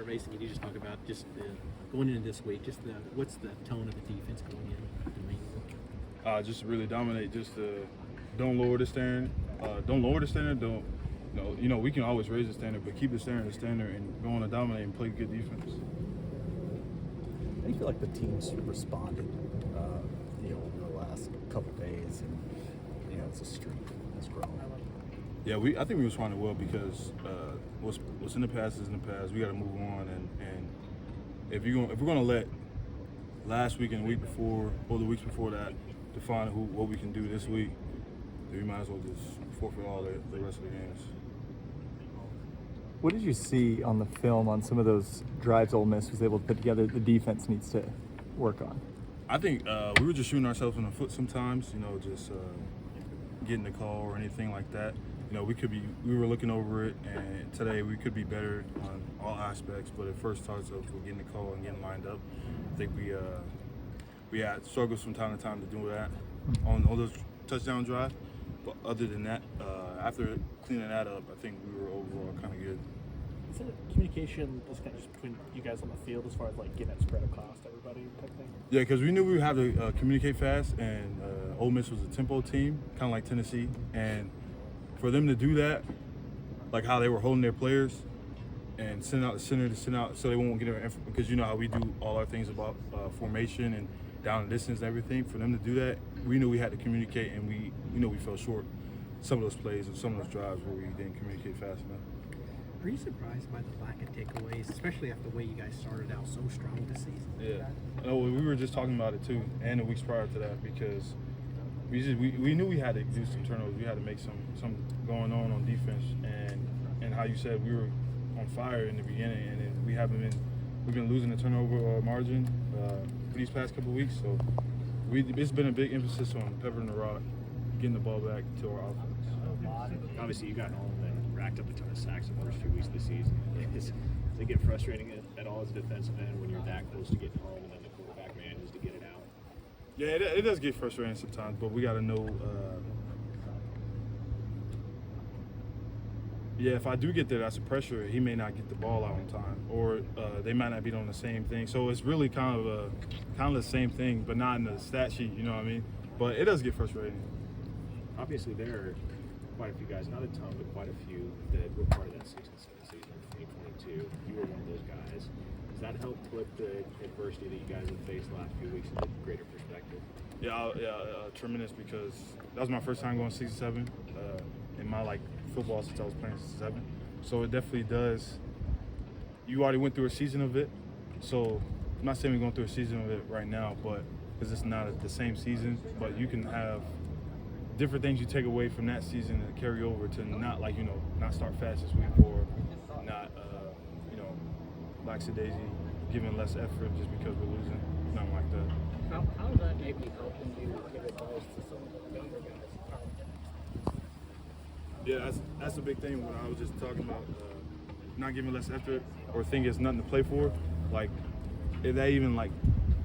Mason, can you just talk about just going into this week? Just what's the tone of the defense going in the Maine? Just really dominate. Just don't lower the standard. Don't lower the standard. Don't. We can always raise the standard, but keep the standard and go on to dominate and play good defense. How do you feel like the team's responded, over the last couple days, and it's a streak that's grown? Yeah, I think we responded well because what's in the past is in the past. We got to move on, and if we're gonna let last week and the week before or the weeks before that define what we can do this week, then we might as well just forfeit all the rest of the games. What did you see on the film on some of those drives Ole Miss was able to put together the defense needs to work on? I think we were just shooting ourselves in the foot sometimes, just getting the call or anything like that. We were looking over it, and today we could be better on all aspects, but it first starts off with getting the call and getting lined up. I think we had struggles from time to time to do that on those touchdown drive. But other than that, after cleaning that up, I think we were overall kind of good. Is it communication just between you guys on the field as far as like getting that spread across to everybody type thing? Yeah, because we knew we would have to communicate fast, and Ole Miss was a tempo team, kind of like Tennessee, and for them to do that, like how they were holding their players and sending out the center to send out so they won't get their because you know how we do all our things about formation and down and distance and everything. For them to do that, we knew we had to communicate, and we fell short some of those plays and some of those drives where we didn't communicate fast enough. Are you surprised by the lack of takeaways, especially after the way you guys started out so strong this season? Yeah. We were just talking about it too, and the weeks prior to that, because we knew we had to do some turnovers. We had to make some going on defense, and how you said we were on fire in the beginning, and then we've been losing the turnover margin for these past couple of weeks. So it's been a big emphasis on peppering the rock, getting the ball back to our offense. Obviously, you got home and racked up a ton of sacks in the first few weeks of the season. Does it get frustrating at all as a defensive end when you're that close to getting home and then the quarterback manages to get it out? Yeah, it does get frustrating sometimes, but we got to know. If I do get there, that's a pressure. He may not get the ball out on time, or they might not be doing the same thing. So it's really kind of the same thing, but not in the stat sheet. You know what I mean? But it does get frustrating. Obviously, there are quite a few guys, not a ton, but quite a few that were part of that 6-7 season of 2022. You were one of those guys. Does that help put the adversity that you guys have faced the last few weeks into greater perspective? Yeah, tremendous, because that was my first time going 6-7 in my football since I was playing 6-7. So it definitely does. You already went through a season of it, so I'm not saying we're going through a season of it right now, but because it's not the same season, but you can have different things you take away from that season and carry over to not not start fast this week, or not lackadaisy, giving less effort just because we're losing, nothing like that. How is that maybe helping you give advice to some of the younger guys? Yeah, that's a big thing. When I was just talking about not giving less effort or think it's nothing to play for, if that even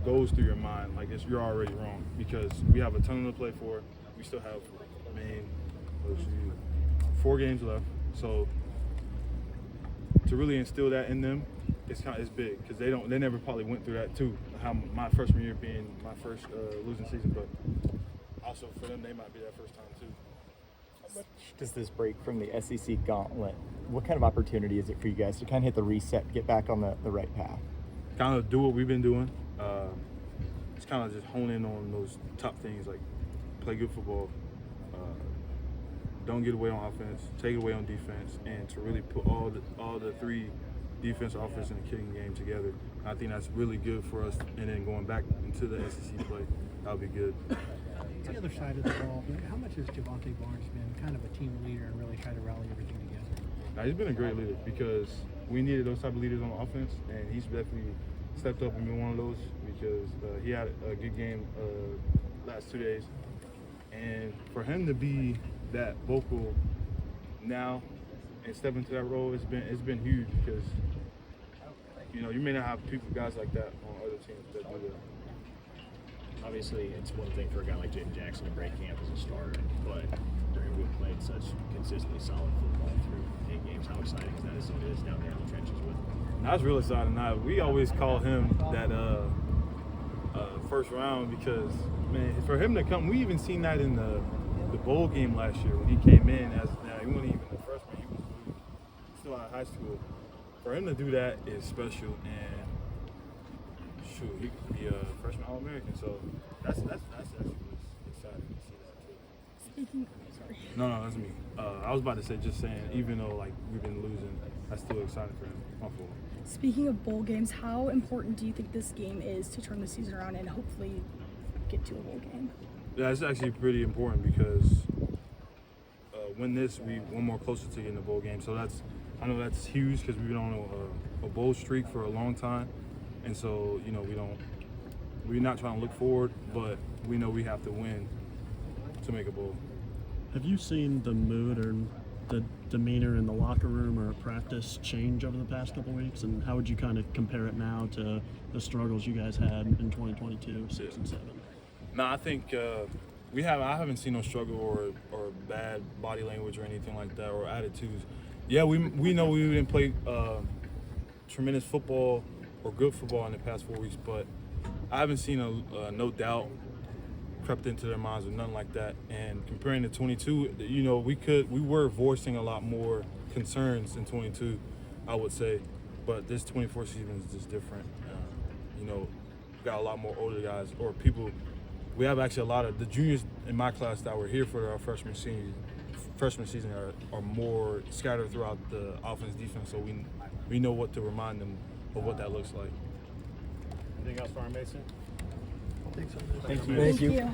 goes through your mind, you're already wrong, because we have a ton to play for. We still have Maine, 4 games left. So to really instill that in them, it's big, because they never probably went through that too. How my freshman year being my first losing season, but also for them, they might be that first time too. How much does this break from the SEC gauntlet? What kind of opportunity is it for you guys to kind of hit the reset, get back on the right path? Kind of do what we've been doing. It's kind of just hone in on those top things, like play good football, don't get away on offense, take it away on defense, and to really put all the 3 defense, offense, and the kicking game together. I think that's really good for us, and then going back into the SEC play, that'll be good. To the other side of the ball, how much has Javonte Barnes been kind of a team leader and really tried to rally everything together? Now, he's been a great leader, because we needed those type of leaders on offense, and he's definitely stepped up and been one of those, because he had a good game last 2 days. And for him to be that vocal now and step into that role, it's been huge, because you may not have guys like that on other teams that do that. Obviously, it's one thing for a guy like Jaden Jackson to break camp as a starter, but we've played such consistently solid football through 8 games. How exciting is that as somebody that's down there in the trenches with him? That's real exciting. Now, we always call him that first round because, man, for him to come, we even seen that in the bowl game last year when he came in as he wasn't even a freshman, he was still out of high school. For him to do that is special, and shoot, he could be a freshman All-American. So that's actually exciting to see that too. Speaking, sorry. No, that's me. I was about to say, just saying, even though like we've been losing, that's still exciting for him. My fault. Speaking of bowl games, how important do you think this game is to turn the season around and hopefully get to a bowl game? Yeah, it's actually pretty important because win this, one more closer to getting the bowl game. So I know that's huge because we've been on a bowl streak for a long time, and so we're not trying to look forward, but we know we have to win to make a bowl. Have you seen the mood or the demeanor in the locker room or practice change over the past couple weeks? And how would you kind of compare it now to the struggles you guys had in 2022, 6 and 7? No, I think I haven't seen no struggle or bad body language or anything like that or attitudes. Yeah, we know we didn't play tremendous football or good football in the past 4 weeks, but I haven't seen a no doubt crept into their minds or nothing like that. And comparing to 22, we were voicing a lot more concerns in 22, I would say, but this 24 season is just different. We got a lot more older guys or people. We have actually a lot of the juniors in my class that were here for our freshman season are more scattered throughout the offense, defense, so we know what to remind them of what that looks like. Anything else for our Mason? Thank you.